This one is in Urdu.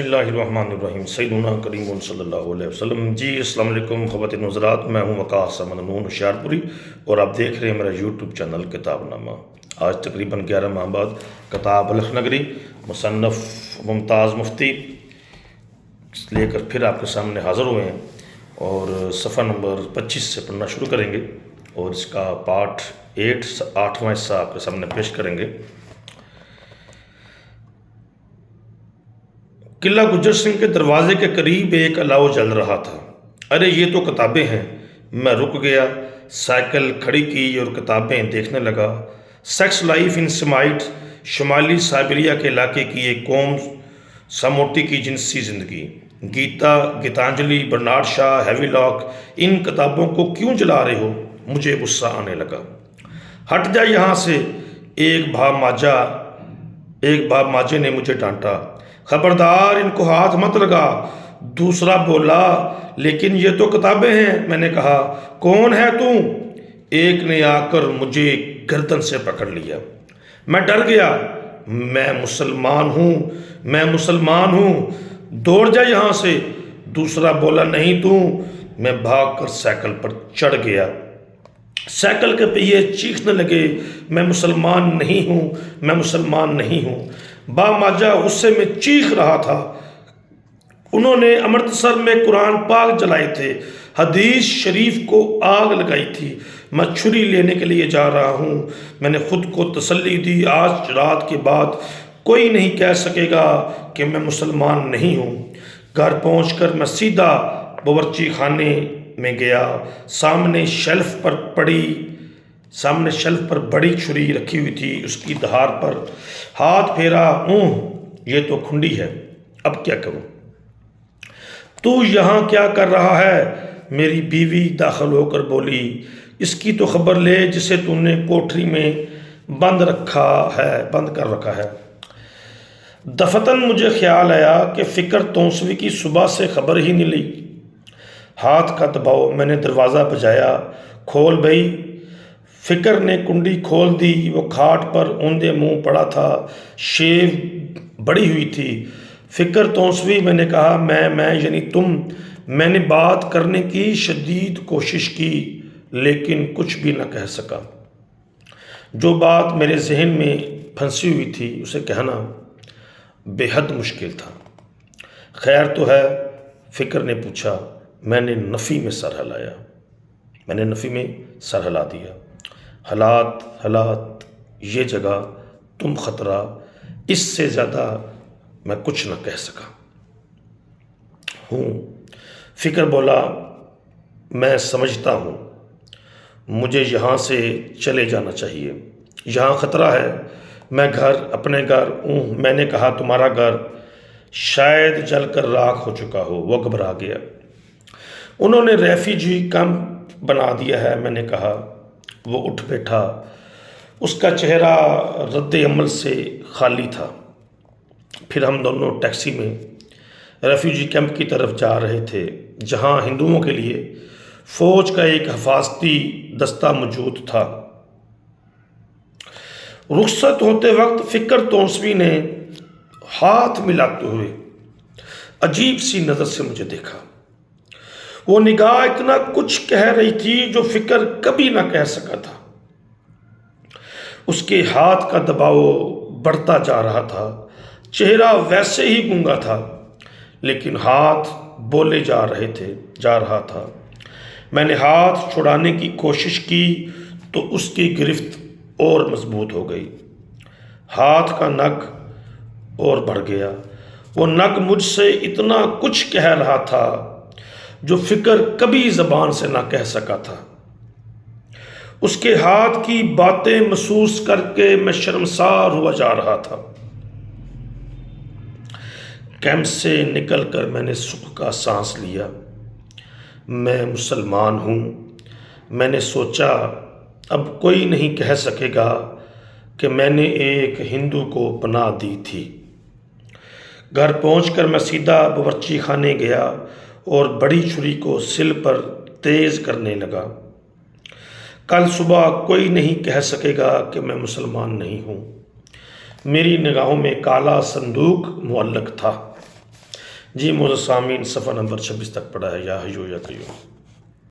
بسم اللہ الرحمن الرحیم سیدنا کریم صلی اللہ علیہ وسلم۔ جی السلام علیکم خواتین حضرات، میں ہوں وقاص احمد نون ہوشیارپوری اور آپ دیکھ رہے ہیں میرا یوٹیوب چینل کتاب نامہ۔ آج تقریباً 11 ماہ بعد کتاب الخنگری مصنف ممتاز مفتی لے کر پھر آپ کے سامنے حاضر ہوئے ہیں اور صفحہ نمبر 25 سے پڑھنا شروع کریں گے اور اس کا پارٹ 8واں حصہ آپ کے سامنے پیش کریں گے۔ قلعہ گجر سنگھ کے دروازے کے قریب ایک الاؤ جل رہا تھا۔ ارے یہ تو کتابیں ہیں۔ میں رک گیا، سائیکل کھڑی کی اور کتابیں دیکھنے لگا۔ سیکس لائف ان سیمائٹ، شمالی سائبیریا کے علاقے کی ایک قوم، ساموٹی کی جنسی زندگی، گیتا، گیتانجلی، برنارڈ شاہ، ہیوی لاک۔ ان کتابوں کو کیوں جلا رہے ہو؟ مجھے غصہ آنے لگا۔ ہٹ جا یہاں سے، ایک بھا ماجے نے مجھے ڈانٹا۔ خبردار، ان کو ہاتھ مت لگا۔ دوسرا بولا، لیکن یہ تو کتابیں ہیں۔ میں نے کہا، کون ہے تو؟ ایک نے آ کر مجھے گردن سے پکڑ لیا۔ میں ڈر گیا۔ میں مسلمان ہوں، دوڑ جا یہاں سے۔ دوسرا بولا، نہیں تو۔ میں بھاگ کر سائیکل پر چڑھ گیا۔ سائیکل کے پہیے چیخنے لگے، میں مسلمان نہیں ہوں۔ با ماجا غصے میں چیخ رہا تھا۔ انہوں نے امرتسر میں قرآن پاک جلائے تھے، حدیث شریف کو آگ لگائی تھی۔ میں چھری لینے کے لیے جا رہا ہوں۔ میں نے خود کو تسلی دی، آج رات کے بعد کوئی نہیں کہہ سکے گا کہ میں مسلمان نہیں ہوں۔ گھر پہنچ کر میں سیدھا باورچی خانے میں گیا۔ سامنے شیلف پر بڑی چھری رکھی ہوئی تھی، اس کی دھار پر ہاتھ پھیرا۔ یہ تو کھنڈی ہے، اب کیا کروں؟ تو یہاں کیا کر رہا ہے؟ میری بیوی داخل ہو کر بولی، اس کی تو خبر لے جسے تو نے کوٹری میں بند کر رکھا ہے۔ دفتن مجھے خیال آیا کہ فکر توسوی کی صبح سے خبر ہی نہیں لی۔ ہاتھ کا دباؤ، میں نے دروازہ بجایا، کھول بھئی۔ فکر نے کنڈی کھول دی۔ وہ کھاٹ پر اوندے منہ پڑا تھا، شیو بڑی ہوئی تھی۔ فکر توسوی، میں نے کہا، میں یعنی تم۔ میں نے بات کرنے کی شدید کوشش کی لیکن کچھ بھی نہ کہہ سکا۔ جو بات میرے ذہن میں پھنسی ہوئی تھی اسے کہنا بے حد مشکل تھا۔ خیر تو ہے؟ فکر نے پوچھا۔ میں نے نفی میں سر ہلا دیا۔ حالات، یہ جگہ، تم خطرہ، اس سے زیادہ میں کچھ نہ کہہ سکا ہوں۔ فکر بولا، میں سمجھتا ہوں، مجھے یہاں سے چلے جانا چاہیے، یہاں خطرہ ہے۔ اپنے گھر میں نے کہا، تمہارا گھر شاید جل کر راکھ ہو چکا ہو۔ وہ گھبرا گیا۔ انہوں نے ریفیوجی کیمپ بنا دیا ہے، میں نے کہا۔ وہ اٹھ بیٹھا، اس کا چہرہ رد عمل سے خالی تھا۔ پھر ہم دونوں ٹیکسی میں ریفیوجی کیمپ کی طرف جا رہے تھے، جہاں ہندوؤں کے لیے فوج کا ایک حفاظتی دستہ موجود تھا۔ رخصت ہوتے وقت فکر توسوی نے ہاتھ ملاتے ہوئے عجیب سی نظر سے مجھے دیکھا۔ وہ نگاہ اتنا کچھ کہہ رہی تھی جو فکر کبھی نہ کہہ سکا تھا۔ اس کے ہاتھ کا دباؤ بڑھتا جا رہا تھا، چہرہ ویسے ہی گنگا تھا لیکن ہاتھ بولے جا رہا تھا۔ میں نے ہاتھ چھڑانے کی کوشش کی تو اس کی گرفت اور مضبوط ہو گئی۔ ہاتھ کا نگ اور بڑھ گیا۔ وہ نگ مجھ سے اتنا کچھ کہہ رہا تھا جو فکر کبھی زبان سے نہ کہہ سکا تھا۔ اس کے ہاتھ کی باتیں محسوس کر کے میں شرمسار ہوا جا رہا تھا۔ کیمپ سے نکل کر میں نے سکھ کا سانس لیا۔ میں مسلمان ہوں۔ میں نے سوچا، اب کوئی نہیں کہہ سکے گا کہ میں نے ایک ہندو کو پناہ دی تھی۔ گھر پہنچ کر میں سیدھا باورچی خانے گیا اور بڑی چھری کو سل پر تیز کرنے لگا۔ کل صبح کوئی نہیں کہہ سکے گا کہ میں مسلمان نہیں ہوں۔ میری نگاہوں میں کالا صندوق معلق تھا۔ جی معزز سامعین، صفحہ نمبر 26 تک پڑھا ہے، یا حیو یا قیوم۔